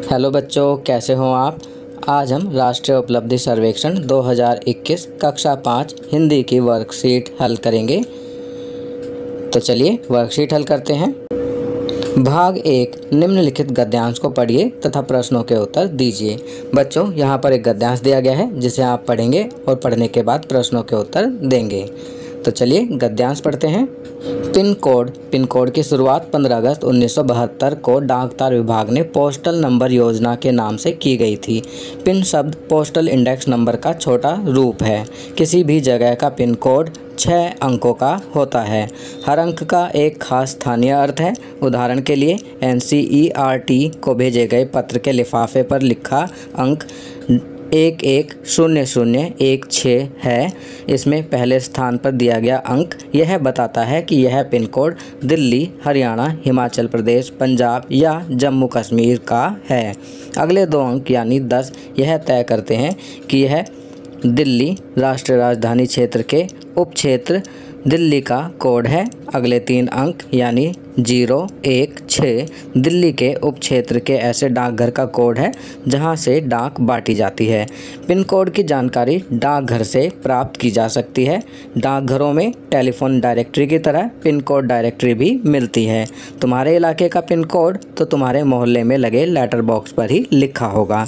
Hello बच्चों, कैसे हो आप। आज हम राष्ट्रीय उपलब्धि सर्वेक्षण 2021 कक्षा 5 हिंदी की वर्कशीट हल करेंगे। तो चलिए वर्कशीट हल करते हैं। भाग 1 निम्नलिखित गद्यांश को पढ़िए तथा प्रश्नों के उत्तर दीजिए। बच्चों, यहाँ पर एक गद्यांश दिया गया है जिसे आप पढ़ेंगे और पढ़ने के बाद प्रश्नों के उत्तर देंगे। तो चलिए गद्यांश पढ़ते हैं। पिन कोड की शुरुआत 15 अगस्त 1972 को डाक तार विभाग ने पोस्टल नंबर योजना के नाम से की गई थी। पिन शब्द पोस्टल इंडेक्स नंबर का छोटा रूप है। किसी भी जगह का पिन कोड 6 अंकों का होता है। हर अंक का एक खास स्थानीय अर्थ है। उदाहरण के लिए NCERT को भेजे गए पत्र के लिफाफे पर लिखा अंक 110016 है। इसमें पहले स्थान पर दिया गया अंक यह बताता है कि यह पिन कोड दिल्ली, हरियाणा, हिमाचल प्रदेश, पंजाब या जम्मू कश्मीर का है। अगले 2 अंक यानी 10 यह तय करते हैं कि यह दिल्ली राष्ट्रीय राजधानी क्षेत्र के उप क्षेत्र दिल्ली का कोड है। अगले 3 अंक यानी 0, 1, 6 दिल्ली के उप क्षेत्र के ऐसे डाकघर का कोड है जहां से डाक बांटी जाती है। पिन कोड की जानकारी डाकघर से प्राप्त की जा सकती है। डाकघरों में टेलीफोन डायरेक्टरी की तरह पिन कोड डायरेक्टरी भी मिलती है। तुम्हारे इलाके का पिन कोड तो तुम्हारे मोहल्ले में लगे लेटर बॉक्स पर ही लिखा होगा।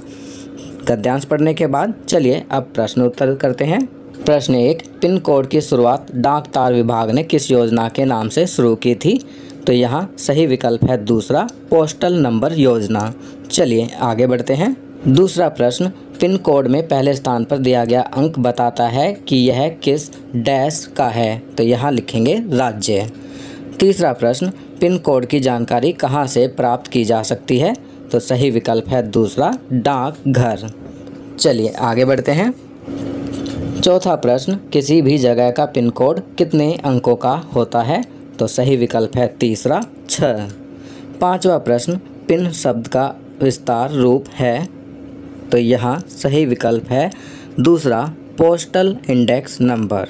गद्यांश पढ़ने के बाद चलिए अब प्रश्न उत्तर करते हैं। प्रश्न 1, पिन कोड की शुरुआत डाक तार विभाग ने किस योजना के नाम से शुरू की थी। तो यहाँ सही विकल्प है दूसरा, पोस्टल नंबर योजना। चलिए आगे बढ़ते हैं। दूसरा प्रश्न, पिन कोड में पहले स्थान पर दिया गया अंक बताता है कि यह किस डैश का है। तो यहाँ लिखेंगे राज्य। तीसरा प्रश्न, पिन कोड की जानकारी कहाँ से प्राप्त की जा सकती है। तो सही विकल्प है दूसरा, डाकघर। चलिए आगे बढ़ते हैं। चौथा प्रश्न, किसी भी जगह का पिन कोड कितने अंकों का होता है। तो सही विकल्प है तीसरा, 6। पांचवा प्रश्न, पिन शब्द का विस्तार रूप है। तो यहाँ सही विकल्प है दूसरा, पोस्टल इंडेक्स नंबर।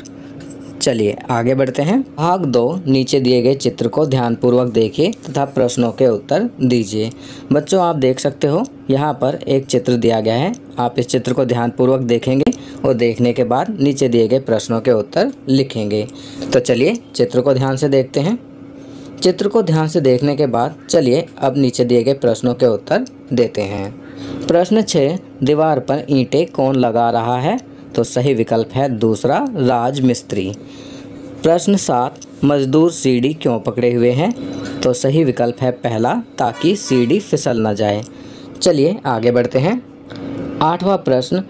चलिए आगे बढ़ते हैं। भाग 2, नीचे दिए गए चित्र को ध्यानपूर्वक देखिए तथा प्रश्नों के उत्तर दीजिए। बच्चों, आप देख सकते हो यहाँ पर एक चित्र दिया गया है। आप इस चित्र को ध्यानपूर्वक देखेंगे और देखने के बाद नीचे दिए गए प्रश्नों के उत्तर लिखेंगे। तो चलिए चित्र को ध्यान से देखते हैं। चित्र को ध्यान से देखने के बाद चलिए अब नीचे दिए गए प्रश्नों के उत्तर देते हैं। प्रश्न 6, दीवार पर ईंटें कौन लगा रहा है। तो सही विकल्प है दूसरा, राजमिस्त्री। प्रश्न 7, मजदूर सीढ़ी क्यों पकड़े हुए हैं। तो सही विकल्प है पहला, ताकि सीढ़ी फिसल न जाए। चलिए आगे बढ़ते हैं। 8वां प्रश्न,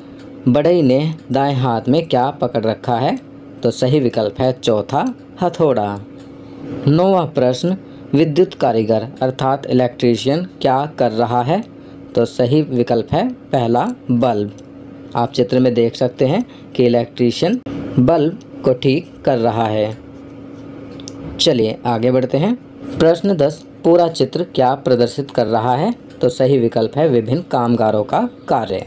बढ़ई ने दाएं हाथ में क्या पकड़ रखा है। तो सही विकल्प है चौथा, हथौड़ा। 9वां प्रश्न, विद्युत कारीगर अर्थात इलेक्ट्रीशियन क्या कर रहा है। तो सही विकल्प है पहला, बल्ब। आप चित्र में देख सकते हैं कि इलेक्ट्रीशियन बल्ब को ठीक कर रहा है। चलिए आगे बढ़ते हैं। प्रश्न 10, पूरा चित्र क्या प्रदर्शित कर रहा है। तो सही विकल्प है विभिन्न कामगारों का कार्य।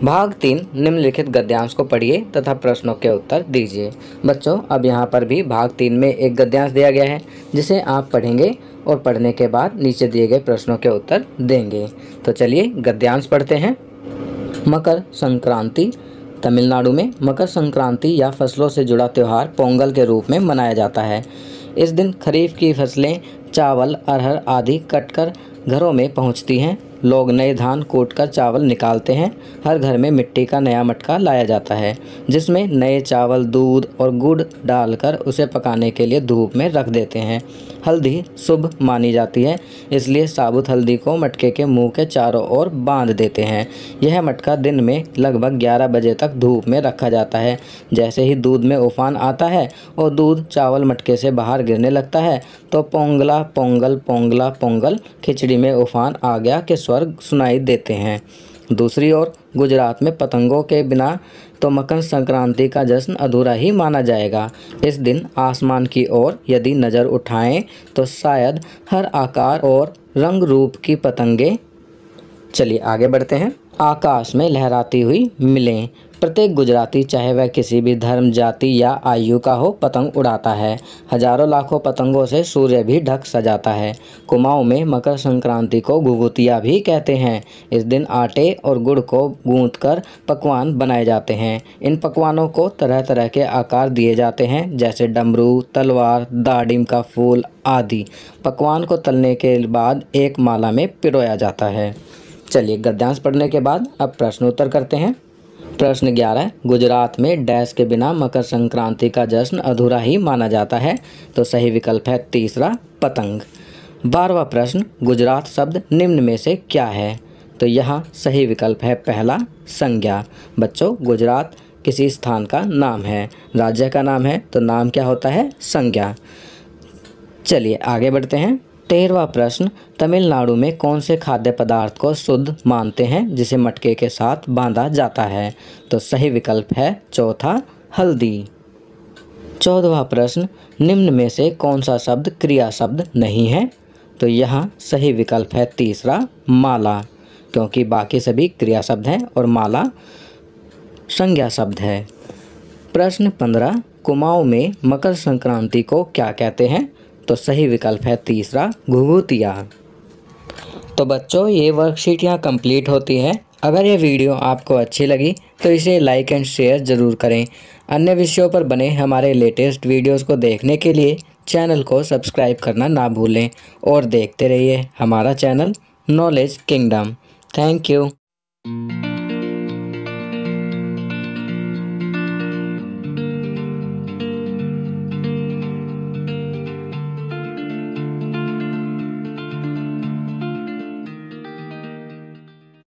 भाग 3, निम्नलिखित गद्यांश को पढ़िए तथा प्रश्नों के उत्तर दीजिए। बच्चों, अब यहाँ पर भी भाग 3 में एक गद्यांश दिया गया है जिसे आप पढ़ेंगे और पढ़ने के बाद नीचे दिए गए प्रश्नों के उत्तर देंगे। तो चलिए गद्यांश पढ़ते हैं। मकर संक्रांति। तमिलनाडु में मकर संक्रांति या फसलों से जुड़ा त्यौहार पोंगल के रूप में मनाया जाता है। इस दिन खरीफ की फसलें चावल, अरहर आदि कटकर घरों में पहुंचती हैं। लोग नए धान कूटकर चावल निकालते हैं। हर घर में मिट्टी का नया मटका लाया जाता है जिसमें नए चावल, दूध और गुड़ डालकर उसे पकाने के लिए धूप में रख देते हैं। हल्दी शुभ मानी जाती है, इसलिए साबुत हल्दी को मटके के मुंह के चारों ओर बांध देते हैं। यह मटका दिन में लगभग 11 बजे तक धूप में रखा जाता है। जैसे ही दूध में उफान आता है और दूध चावल मटके से बाहर गिरने लगता है तो पोंगला पोंगल पोंगला पोंगल, खिचड़ी में उफान आ गया के स्वर सुनाई देते हैं। दूसरी ओर गुजरात में पतंगों के बिना तो मकर संक्रांति का जश्न अधूरा ही माना जाएगा। इस दिन आसमान की ओर यदि नज़र उठाएं तो शायद हर आकार और रंग रूप की पतंगे, चलिए आगे बढ़ते हैं, आकाश में लहराती हुई मिलें। प्रत्येक गुजराती चाहे वह किसी भी धर्म, जाति या आयु का हो पतंग उड़ाता है। हजारों लाखों पतंगों से सूर्य भी ढक सजाता है। कुमाऊं में मकर संक्रांति को घुघुतिया भी कहते हैं। इस दिन आटे और गुड़ को गूंथकर पकवान बनाए जाते हैं। इन पकवानों को तरह तरह के आकार दिए जाते हैं, जैसे डमरू, तलवार, दाडिम का फूल आदि। पकवान को तलने के बाद एक माला में पिरोया जाता है। चलिए गद्यांश पढ़ने के बाद अब प्रश्न उत्तर करते हैं। प्रश्न 11, गुजरात में डैश के बिना मकर संक्रांति का जश्न अधूरा ही माना जाता है। तो सही विकल्प है तीसरा, पतंग। 12वां प्रश्न, गुजरात शब्द निम्न में से क्या है? तो यहाँ सही विकल्प है पहला, संज्ञा। बच्चों, गुजरात किसी स्थान का नाम है, राज्य का नाम है, तो नाम क्या होता है? संज्ञा। चलिए आगे बढ़ते हैं। 13वां प्रश्न, तमिलनाडु में कौन से खाद्य पदार्थ को शुद्ध मानते हैं जिसे मटके के साथ बांधा जाता है? तो सही विकल्प है चौथा, हल्दी। 14वां प्रश्न, निम्न में से कौन सा शब्द क्रिया शब्द नहीं है? तो यहाँ सही विकल्प है तीसरा, माला, क्योंकि बाकी सभी क्रिया शब्द हैं और माला संज्ञा शब्द है। प्रश्न 15, कुमाऊं में मकर संक्रांति को क्या कहते हैं? तो सही विकल्प है तीसरा, घुघुतिया। तो बच्चों, ये वर्कशीट यहाँ कंप्लीट होती है। अगर ये वीडियो आपको अच्छी लगी तो इसे लाइक एंड शेयर ज़रूर करें। अन्य विषयों पर बने हमारे लेटेस्ट वीडियोस को देखने के लिए चैनल को सब्सक्राइब करना ना भूलें और देखते रहिए हमारा channel knowledge kingdom. Thank you.